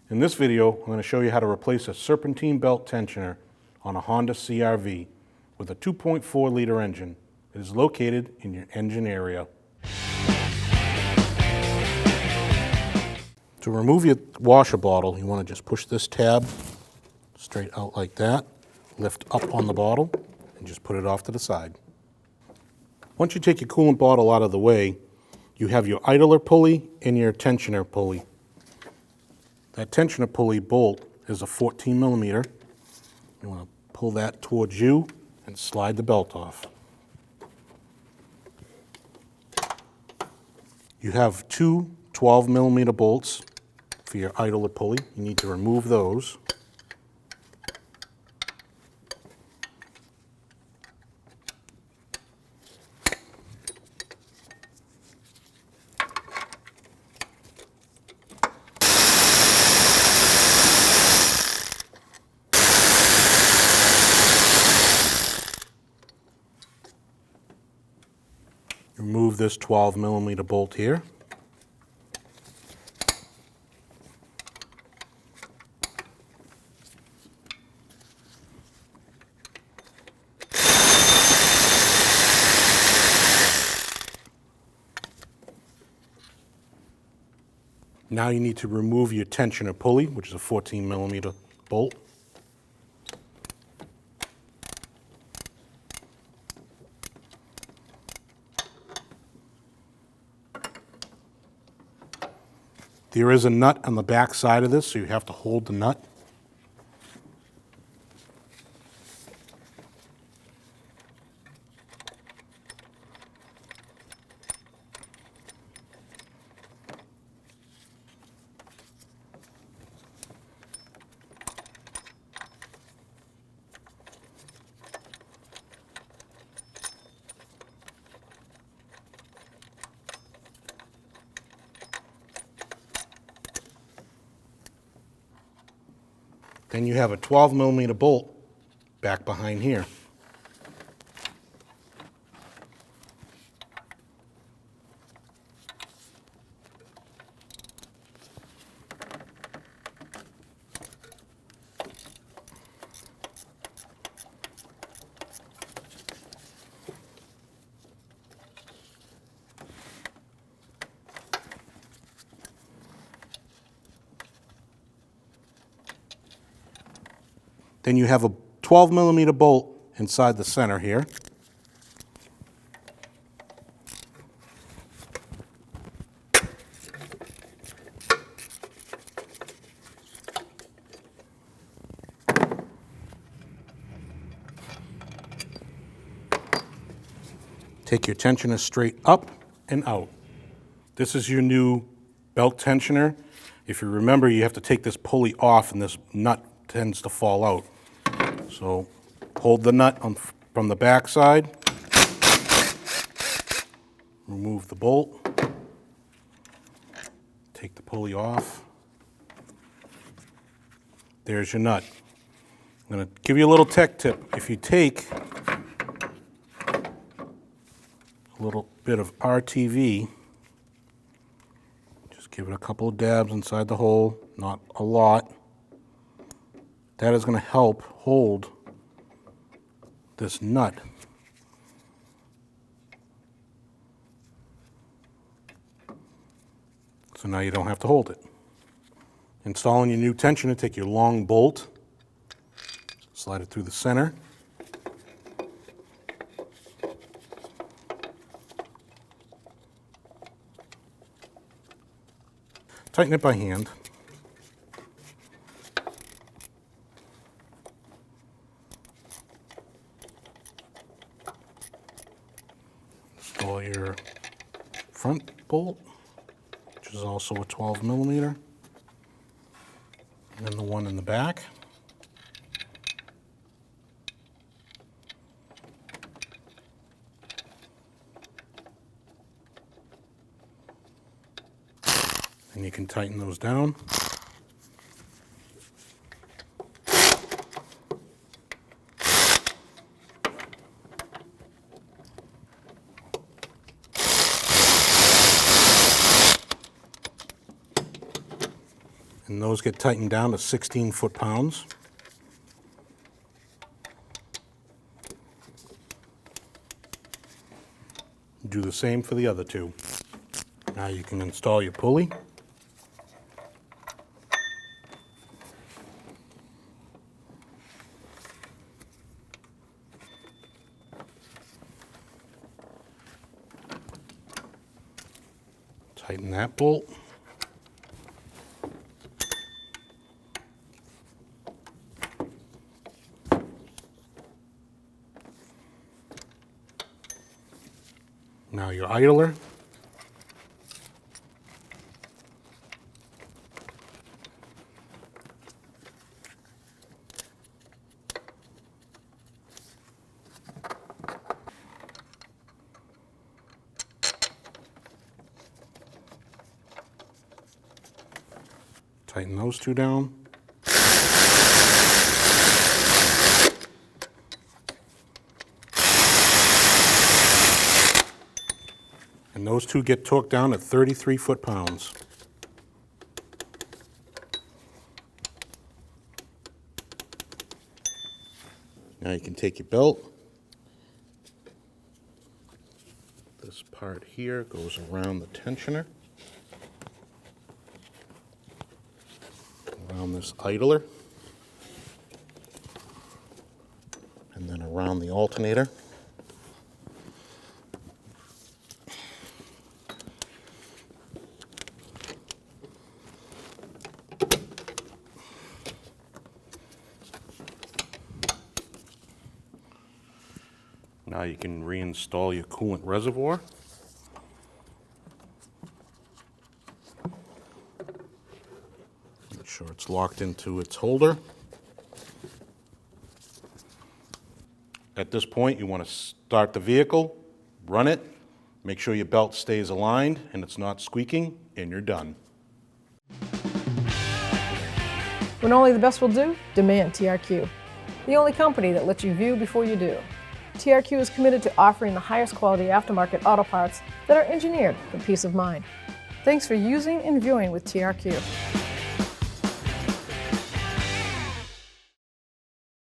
In this video, I'm going to show you how to replace a Serpentine belt tensioner on a Honda CR-V with a 2.4 liter engine. It is located in your engine area. To remove your washer bottle, you want to just push this tab straight out like that, lift up on the bottle, and just put it off to the side. Once you take your coolant bottle out of the way, you have your idler pulley and your tensioner pulley. That tensioner pulley bolt is a 14 millimeter. You want to pull that towards you and slide the belt off. You have two 12 millimeter bolts for your idler pulley. You need to remove those. Remove this 12 millimeter bolt here. Now you need to remove your tensioner pulley, which is a 14 millimeter bolt. There is a nut on the back side of this, so you have to hold the nut. Then you have a 12 millimeter bolt back behind here. Then you have a 12 millimeter bolt inside the center here. Take your tensioner straight up and out. This is your new belt tensioner. If you remember, you have to take this pulley off and this nut tends to fall out. So hold the nut from the back side, remove the bolt, take the pulley off. There's your nut. I'm going to give you a little tech tip. If you take a little bit of RTV, just give it a couple of dabs inside the hole, not a lot. That is going to help hold this nut. So now you don't have to hold it. Installing your new tensioner, take your long bolt, slide it through the center. Tighten it by hand. Install your front bolt, which is also a 12 millimeter, and then the one in the back. And you can tighten those down. And And those get tightened down to 16 foot-pounds. Do the same for the other two. Now you can install your pulley. Tighten that bolt. Now your idler. Tighten those two down. And those two get torqued down at 33 foot-pounds. Now you can take your belt. This part here goes around the tensioner, around this idler, and then around the alternator. Now you can reinstall your coolant reservoir. Make sure it's locked into its holder. At this point, you want to start the vehicle, run it, make sure your belt stays aligned and it's not squeaking, and you're done. When only the best will do, demand TRQ. The only company that lets you view before you do. TRQ is committed to offering the highest quality aftermarket auto parts that are engineered for peace of mind. Thanks for using and viewing with TRQ.